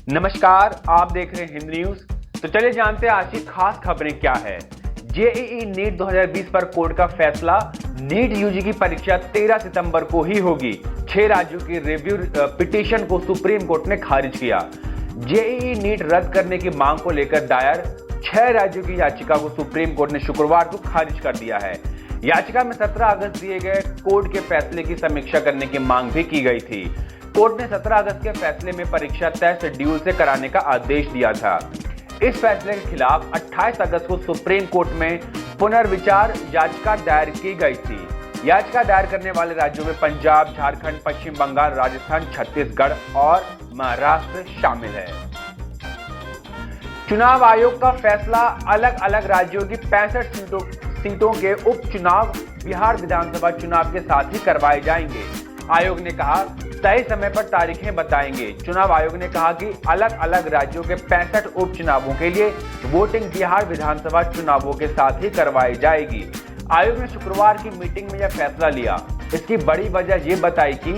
नमस्कार, आप देख रहे हैं हिंद न्यूज। तो चलिए जानते हैं आज की खास खबरें क्या है। जेईई नीट 2020 पर कोर्ट का फैसला। नीट यूजी की परीक्षा 13 सितंबर को ही होगी। 6 राज्यों की रिव्यू पिटीशन को सुप्रीम कोर्ट ने खारिज किया। जेईई नीट रद्द करने की मांग को लेकर दायर 6 राज्यों की याचिका को सुप्रीम कोर्ट ने शुक्रवार को खारिज कर दिया है। याचिका में 17 अगस्त दिए गए कोर्ट के फैसले की समीक्षा करने की मांग भी की गई थी। कोर्ट ने 17 अगस्त के फैसले में परीक्षा तय शेड्यूल से कराने का आदेश दिया था। इस फैसले के खिलाफ 28 अगस्त को सुप्रीम कोर्ट में पुनर्विचार याचिका दायर की गई थी। याचिका दायर करने वाले राज्यों में पंजाब, झारखंड, पश्चिम बंगाल, राजस्थान, छत्तीसगढ़ और महाराष्ट्र शामिल है। चुनाव आयोग का फैसला। अलग अलग राज्यों की 65 सीटों के उपचुनाव बिहार विधानसभा चुनाव के साथ ही करवाए जाएंगे। आयोग ने कहा तय समय पर तारीखें बताएंगे। चुनाव आयोग ने कहा कि अलग अलग राज्यों के 65 उपचुनावों के लिए वोटिंग बिहार विधानसभा चुनावों के साथ ही करवाई जाएगी। आयोग ने शुक्रवार की मीटिंग में यह फैसला लिया। इसकी बड़ी वजह यह बताई कि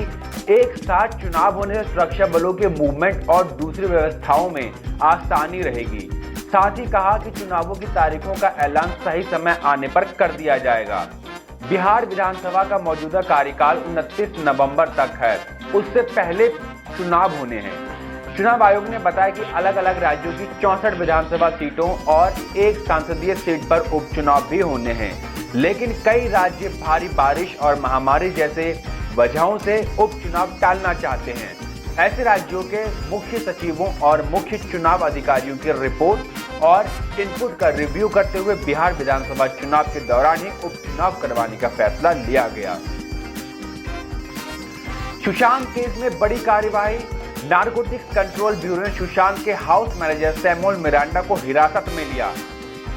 एक साथ चुनाव होने से सुरक्षा बलों के मूवमेंट और दूसरी व्यवस्थाओं में आसानी रहेगी। साथ ही कहा कि चुनावों की तारीखों का ऐलान सही समय आने पर कर दिया जाएगा। बिहार विधानसभा का मौजूदा कार्यकाल 29 नवंबर तक है। उससे पहले चुनाव होने हैं। चुनाव आयोग ने बताया कि अलग अलग राज्यों की 64 विधानसभा सीटों और एक संसदीय सीट पर उपचुनाव भी होने हैं, लेकिन कई राज्य भारी बारिश और महामारी जैसे वजहों से उपचुनाव टालना चाहते हैं। ऐसे राज्यों के मुख्य सचिवों और मुख्य चुनाव अधिकारियों की रिपोर्ट और इनपुट का रिव्यू करते हुए बिहार विधानसभा चुनाव के दौरान ही उपचुनाव करवाने का फैसला लिया गया। सुशांत केस में बड़ी कार्यवाही। नारकोटिक्स कंट्रोल ब्यूरो ने सुशांत के हाउस मैनेजर सैमुअल मिरांडा को हिरासत में लिया।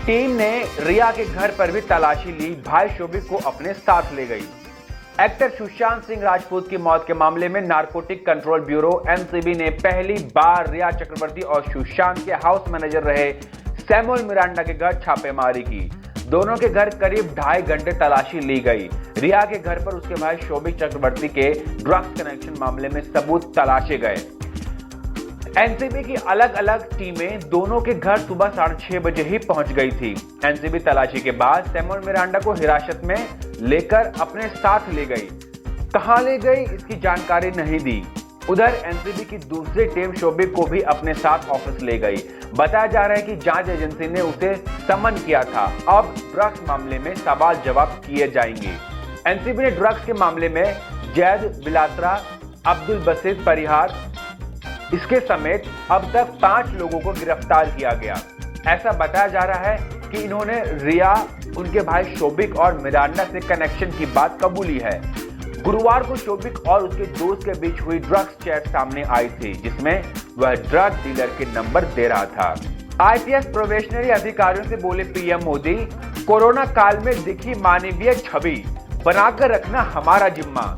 टीम ने रिया के घर पर भी तलाशी ली। भाई शोभिक को अपने साथ ले गई। एक्टर सुशांत सिंह राजपूत की मौत के मामले में नारकोटिक कंट्रोल ब्यूरो एनसीबी ने पहली बार रिया चक्रवर्ती और सुशांत के हाउस मैनेजर रहे सैमुअल मिरांडा के घर छापेमारी की। दोनों के घर करीब 2.5 घंटे तलाशी ली गई। रिया के घर पर उसके भाई शोभिक चक्रवर्ती के ड्रग्स कनेक्शन मामले में सबूत तलाशे गए। एनसीबी की अलग अलग टीमें दोनों के घर सुबह 6:30 बजे ही पहुंच गई थी। एनसीबी तलाशी के बाद सैमुअल मिरांडा को हिरासत में लेकर अपने साथ ले गई। कहां ले गई इसकी जानकारी नहीं दी। उधर एनसीबी की दूसरी टीम शोभिक को भी अपने साथ ऑफिस ले गई। बताया जा रहा है कि जांच एजेंसी ने उसे समन किया था। अब ड्रग्स मामले में सवाल जवाब किए जाएंगे। एनसीबी ने ड्रग्स के मामले में जैद बिलात्रा, अब्दुल बसीत परिहार इसके समेत अब तक 5 लोगों को गिरफ्तार किया गया। ऐसा बताया जा रहा है कि इन्होंने रिया, उनके भाई शोभिक और मिरांडा से कनेक्शन की बात कबूली है। गुरुवार को शोभिक और उसके दोस्त के बीच हुई ड्रग्स चैट सामने आई थी, जिसमें वह ड्रग डीलर के नंबर दे रहा था। आईपीएस प्रोबेशनरी अधिकारियों से बोले पीएम मोदी, कोरोना काल में दिखी मानवीय छवि बनाकर रखना हमारा जिम्मा।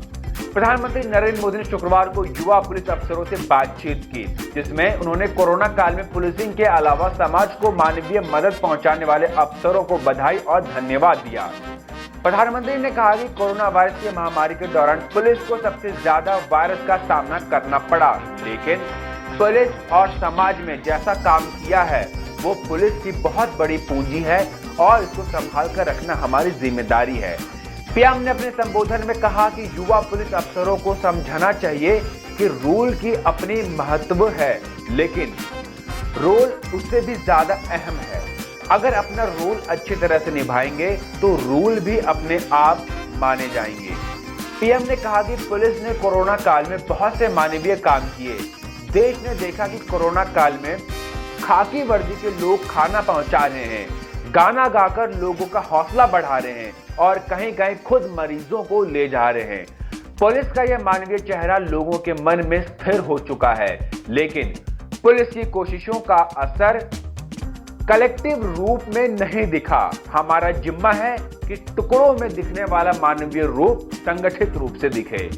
प्रधानमंत्री नरेंद्र मोदी ने शुक्रवार को युवा पुलिस अफसरों से बातचीत की, जिसमें उन्होंने कोरोना काल में पुलिसिंग के अलावा समाज को मानवीय मदद पहुंचाने वाले अफसरों को बधाई और धन्यवाद दिया। प्रधानमंत्री ने कहा कि कोरोना वायरस की महामारी के दौरान पुलिस को सबसे ज्यादा वायरस का सामना करना पड़ा, लेकिन पुलिस और समाज में जैसा काम किया है वो पुलिस की बहुत बड़ी पूंजी है और इसको संभाल कर रखना हमारी जिम्मेदारी है। पीएम ने अपने संबोधन में कहा कि युवा पुलिस अफसरों को समझना चाहिए कि रूल की अपनी महत्व है, लेकिन रोल उससे भी ज्यादा अहम है। अगर अपना रोल अच्छी तरह से निभाएंगे तो रूल भी अपने आप माने जाएंगे। पीएम ने कहा कि पुलिस ने कोरोना काल में बहुत से मानवीय काम किए। देश ने देखा कि कोरोना काल में खाकी वर्दी के लोग खाना पहुंचा रहे हैं, गाना गाकर लोगों का हौसला बढ़ा रहे हैं और कहीं कहीं खुद मरीजों को ले जा रहे हैं। पुलिस का यह मानवीय चेहरा लोगों के मन में स्थिर हो चुका है, लेकिन पुलिस की कोशिशों का असर कलेक्टिव रूप में नहीं दिखा। हमारा जिम्मा है कि टुकड़ों में दिखने वाला मानवीय रूप संगठित रूप से दिखे।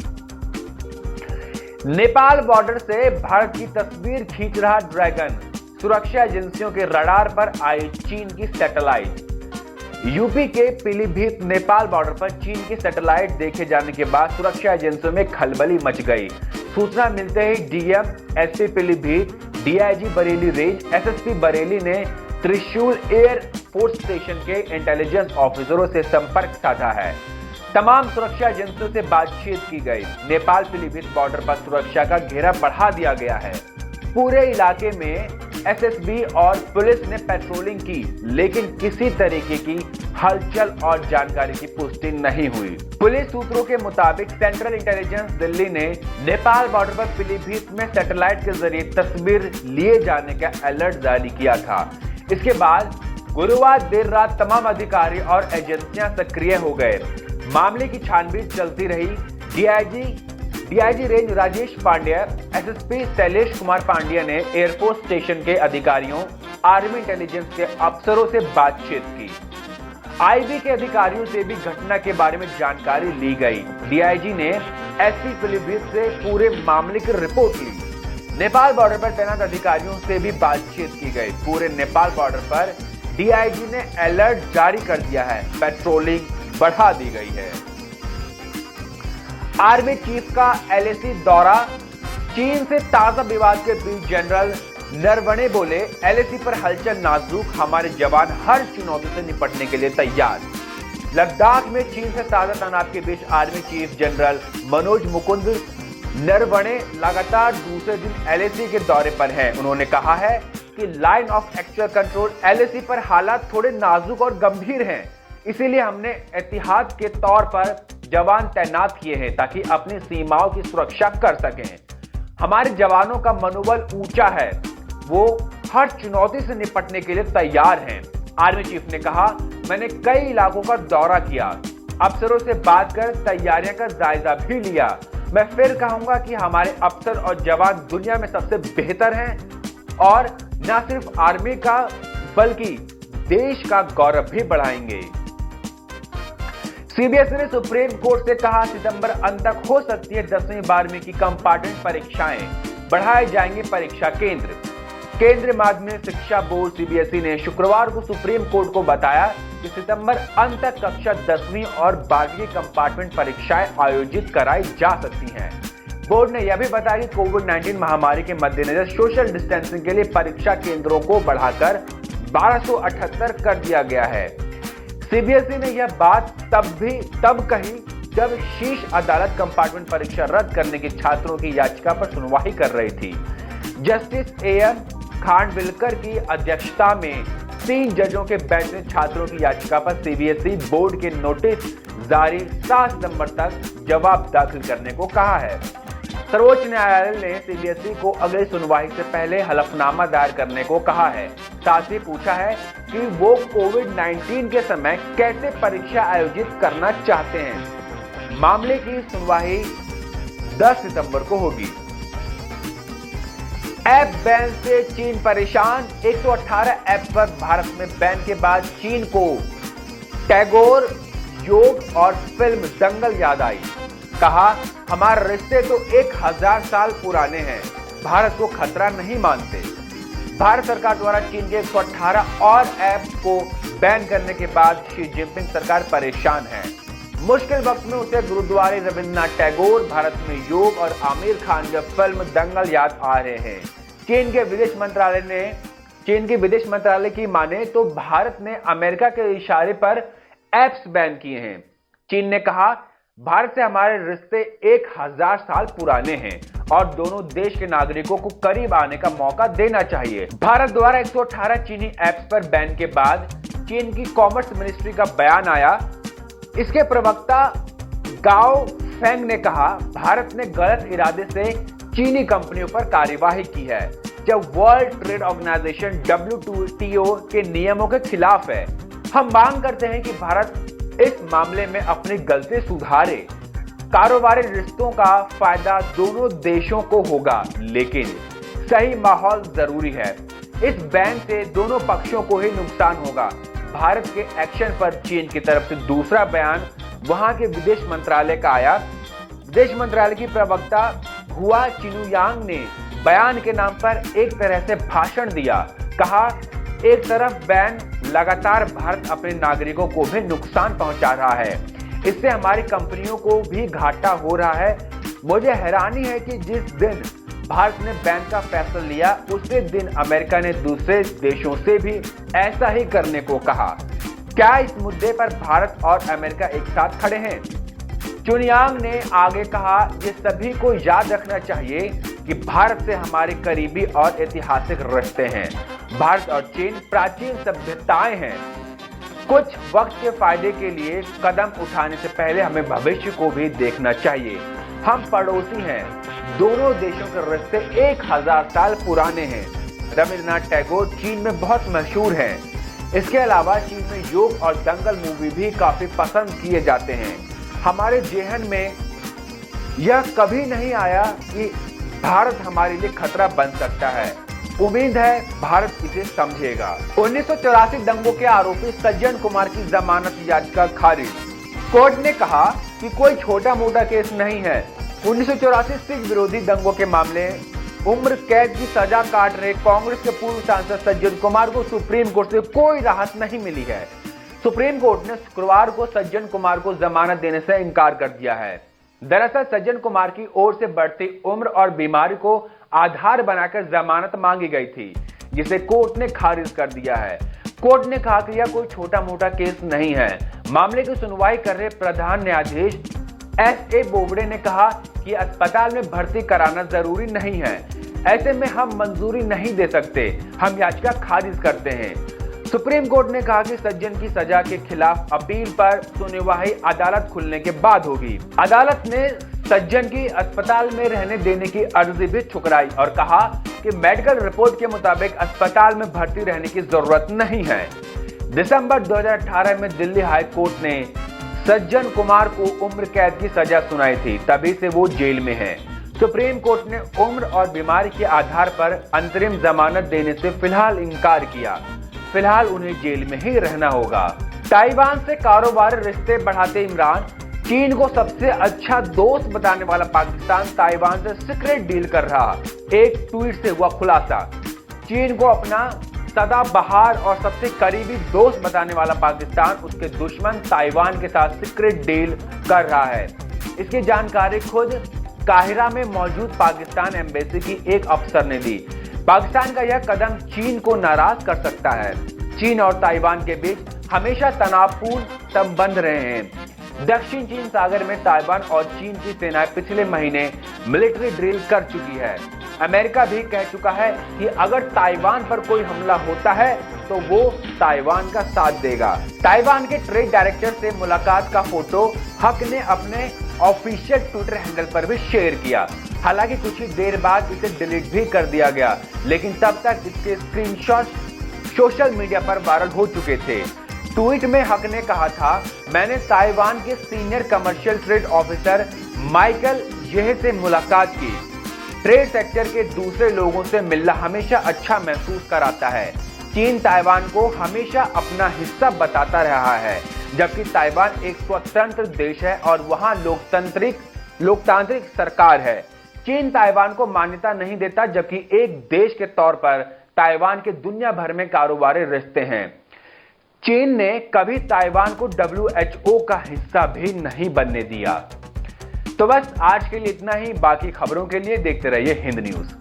नेपाल बॉर्डर से भारत की तस्वीर खींच रहा ड्रैगन। सुरक्षा एजेंसियों के रडार पर आई चीन की सैटेलाइट। यूपी के पीलीभीत नेपाल बॉर्डर पर चीन की सैटेलाइट देखे जाने के बाद सुरक्षा एजेंसियों में खलबली मच गई। सूचना मिलते ही DM, SP Pilibhit, DIG Bareilly range SSP Bareilly ने त्रिशूल एयर फोर्स स्टेशन के इंटेलिजेंस ऑफिसरों से संपर्क साधा है। तमाम सुरक्षा एजेंसियों से बातचीत की गई। नेपाल पीलीभीत बॉर्डर पर सुरक्षा का घेरा बढ़ा दिया गया है। पूरे इलाके में एसएसबी और पुलिस ने पेट्रोलिंग की, लेकिन किसी तरीके की हलचल और जानकारी की पुष्टि नहीं हुई। पुलिस सूत्रों के मुताबिक सेंट्रल इंटेलिजेंस दिल्ली ने नेपाल बॉर्डर पर पीलीभीत में सैटेलाइट के जरिए तस्वीर लिए जाने का अलर्ट जारी किया था। इसके बाद गुरुवार देर रात तमाम अधिकारी और एजेंसियां सक्रिय हो गए। मामले की छानबीन चलती रही। DIG range Rajesh Pandya, SSP Shailesh Kumar Pandya ने एयरफोर्स स्टेशन के अधिकारियों, आर्मी इंटेलिजेंस के अफसरों से बातचीत की। आईबी के अधिकारियों से भी घटना के बारे में जानकारी ली गई। डीआईजी ने एसपी पीलीभीत से पूरे मामले की रिपोर्ट ली। नेपाल बॉर्डर पर तैनात अधिकारियों से भी बातचीत की गई। पूरे नेपाल बॉर्डर पर डीआईजी ने अलर्ट जारी कर दिया है। पेट्रोलिंग बढ़ा दी गई है। आर्मी चीफ का एलएसी दौरा। चीन से ताजा विवाद के बीच जनरल नरवणे बोले, एलएसी पर हलचल नाजुक, हमारे जवान हर चुनौती से निपटने के लिए तैयार। लद्दाख में चीन से ताजा तनाव के बीच army chief general Manoj Mukund Naravane लगातार दूसरे दिन एलएसी के दौरे पर हैं। उन्होंने कहा है कि line of actual control LAC पर हालात थोड़े नाजुक और गंभीर हैं, इसीलिए हमने एहतियात के तौर पर जवान तैनात किए हैं ताकि अपनी सीमाओं की सुरक्षा कर सकें। हमारे जवानों का मनोबल ऊंचा है, वो हर चुनौती से निपटने के लिए तैयार हैं। आर्मी चीफ ने कहा, मैंने कई इलाकों का दौरा किया, अफसरों से बात कर तैयारियों का जायजा भी लिया। मैं फिर कहूंगा कि हमारे अफसर और जवान दुनिया में सबसे बेहतर हैं और न सिर्फ आर्मी का बल्कि देश का गौरव भी बढ़ाएंगे। सीबीएसई ने सुप्रीम कोर्ट से कहा, सितंबर अंत तक हो सकती है 10वीं 12वीं की कंपार्टमेंट परीक्षाएं, बढ़ाए जाएंगे परीक्षा केंद्र। केंद्रीय माध्यमिक शिक्षा बोर्ड सीबीएसई ने शुक्रवार को सुप्रीम कोर्ट को बताया कि सितंबर अंत तक कक्षा 10वीं और 12वीं कंपार्टमेंट परीक्षाएं आयोजित कराई जा सकती हैं। बोर्ड ने यह भी बताया कि कोविड-19 महामारी के मद्देनजर सोशल डिस्टेंसिंग के लिए परीक्षा केंद्रों को बढ़ाकर 1278 कर दिया गया है। सीबीएसई ने यह बात तब कही जब शीर्ष अदालत कंपार्टमेंट परीक्षा रद्द करने की छात्रों की याचिका पर सुनवाई कर रही थी। जस्टिस एएम खानविलकर की अध्यक्षता में 3 जजों के बेंच ने छात्रों की याचिका पर सीबीएसई बोर्ड के नोटिस जारी 7 सितंबर तक जवाब दाखिल करने को कहा है। सर्वोच्च न्यायालय ने सीबीएसई को अगली सुनवाई से पहले हलफनामा दायर करने को कहा है। साथ ही पूछा है कि वो कोविड-19 के समय कैसे परीक्षा आयोजित करना चाहते हैं। मामले की सुनवाई 10 सितंबर को होगी। ऐप बैन से चीन परेशान। 118 ऐप पर भारत में बैन के बाद चीन को टैगोर, योग और फिल्म दंगल याद आई। कहा, हमारे रिश्ते तो 1000 साल पुराने हैं, भारत को खतरा नहीं मानते। भारत सरकार द्वारा चीन के 118 और ऐप को बैन करने के बाद शी जिनपिंग सरकार परेशान है। मुश्किल वक्त में उसे गुरुद्वारे रविन्द्रनाथ टैगोर, भारत में योग और आमिर खान की फिल्म दंगल याद आ रहे हैं। चीन के विदेश मंत्रालय की माने तो भारत ने अमेरिका के इशारे पर ऐप्स बैन किए हैं। चीन ने कहा, भारत से हमारे रिश्ते 1000 साल पुराने हैं और दोनों देश के नागरिकों को करीब आने का मौका देना चाहिए। भारत द्वारा 118 चीनी ऐप्स पर बैन के बाद चीन की कॉमर्स मिनिस्ट्री का बयान आया। इसके प्रवक्ता गाओ फेंग ने कहा, भारत ने गलत इरादे से चीनी कंपनियों पर कार्यवाही की है, जब वर्ल्ड ट्रेड ऑर्गेनाइजेशन WTO के नियमों के खिलाफ है। हम मांग करते हैं कि भारत इस मामले में अपनी गलती सुधारे। कारोबारी रिश्तों का फायदा दोनों देशों को होगा, लेकिन सही माहौल जरूरी है। इस बैन से दोनों पक्षों को ही नुकसान होगा। भारत के एक्शन पर चीन की तरफ से दूसरा बयान वहां के विदेश मंत्रालय का आया। विदेश मंत्रालय की प्रवक्ता हुआ चिनुयांग ने बयान के नाम पर एक तरह से भाषण दिया। कहा, एक तरफ बैन लगातार भारत अपने नागरिकों को भी नुकसान पहुंचा रहा है, इससे हमारी कंपनियों को भी घाटा हो रहा है। मुझे हैरानी है कि जिस दिन भारत ने बैन का फैसला लिया, उसी दिन अमेरिका ने दूसरे देशों से भी ऐसा ही करने को कहा। क्या इस मुद्दे पर भारत और अमेरिका एक साथ खड़े हैं? चुनयांग ने आगे कहा, ये सभी को याद रखना चाहिए कि भारत से हमारे करीबी और ऐतिहासिक रिश्ते हैं। भारत और चीन प्राचीन सभ्यताएं हैं। कुछ वक्त के फायदे के लिए कदम उठाने से पहले हमें भविष्य को भी देखना चाहिए। हम पड़ोसी हैं। दोनों देशों के रिश्ते 1000 साल पुराने हैं। रविंद्रनाथ टैगोर चीन में बहुत मशहूर हैं। इसके अलावा चीन में योग और दंगल मूवी भी काफी पसंद किए जाते हैं। हमारे जेहन में यह कभी नहीं आया कि भारत हमारे लिए खतरा बन सकता है। उम्मीद है भारत इसे समझेगा। 1984 दंगों के आरोपी सज्जन कुमार की जमानत याचिका खारिज। कोर्ट ने कहा कि कोई छोटा मोटा केस नहीं है। 1984 सिख विरोधी दंगों के मामले उम्र कैद की सजा काट रहे कांग्रेस के पूर्व सांसद सज्जन कुमार को सुप्रीम कोर्ट से कोई राहत नहीं मिली है। सुप्रीम कोर्ट ने शुक्रवार को सज्जन कुमार को जमानत देने से इनकार कर दिया है। दरअसल सज्जन कुमार की ओर से बढ़ती उम्र और बीमारी को आधार बनाकर जमानत मांगी गई थी, जिसे कोर्ट ने खारिज कर दिया है। कोर्ट ने कहा कि यह कोई छोटा मोटा केस नहीं है। मामले की सुनवाई कर रहे प्रधान न्यायाधीश एस.ए. बोबडे ने कहा कि अस्पताल में भर्ती कराना जरूरी नहीं है। ऐसे में हम मंजूरी नहीं दे सकते। हम याचिका खारिज करते हैं। सुप्रीम कोर्ट ने कहा कि सज्जन की सजा के खिलाफ अपील पर सुनवाई अदालत खुलने के बाद होगी। अदालत ने सज्जन की अस्पताल में रहने देने की अर्जी भी ठुकराई और कहा कि मेडिकल रिपोर्ट के मुताबिक अस्पताल में भर्ती रहने की जरूरत नहीं है। दिसंबर 2018 में दिल्ली हाई कोर्ट ने सज्जन कुमार को उम्र कैद की सजा सुनाई थी, तभी से वो जेल में है। सुप्रीम कोर्ट ने उम्र और बीमारी के आधार पर अंतरिम जमानत देने से फिलहाल इनकार किया। फिलहाल उन्हें जेल में ही रहना होगा। ताइवान से कारोबारी रिश्ते बढ़ाते इमरान। चीन को सबसे अच्छा दोस्त बताने वाला पाकिस्तान ताइवान से सीक्रेट डील कर रहा। एक ट्वीट से हुआ खुलासा। चीन को अपना सदाबहार और सबसे करीबी दोस्त बताने वाला पाकिस्तान उसके दुश्मन ताइवान के साथ सीक्रेट डील कर रहा है। इसकी जानकारी खुद काहिरा में मौजूद पाकिस्तान एम्बेसी की एक अफसर ने दी। पाकिस्तान का यह कदम चीन को नाराज कर सकता है। चीन और ताइवान के बीच हमेशा तनावपूर्ण संबंध रहे हैं। दक्षिण चीन सागर में ताइवान और चीन की सेनाएं पिछले महीने मिलिट्री ड्रिल कर चुकी है। अमेरिका भी कह चुका है कि अगर ताइवान पर कोई हमला होता है तो वो ताइवान का साथ देगा। ताइवान के ट्रेड डायरेक्टर से मुलाकात का फोटो हक ने अपने ऑफिशियल ट्विटर हैंडल पर भी शेयर किया। हालांकि कुछ ही देर बाद इसे डिलीट भी कर दिया गया, लेकिन तब तक इसके स्क्रीनशॉट सोशल मीडिया पर वायरल हो चुके थे। ट्वीट में हक ने कहा था, मैंने ताइवान के senior commercial trade officer Michael येह से मुलाकात की। ट्रेड सेक्टर के दूसरे लोगों से मिलना हमेशा अच्छा महसूस कराता है। चीन ताइवान को हमेशा अपना हिस्सा बताता रहा है, जबकि ताइवान एक स्वतंत्र देश है और वहां लोकतांत्रिक सरकार है। चीन ताइवान को मान्यता नहीं देता, जबकि एक देश के तौर पर ताइवान के दुनिया भर में कारोबारी रिश्ते हैं। चीन ने कभी ताइवान को WHO का हिस्सा भी नहीं बनने दिया। तो बस आज के लिए इतना ही। बाकी खबरों के लिए देखते रहिए हिंद न्यूज।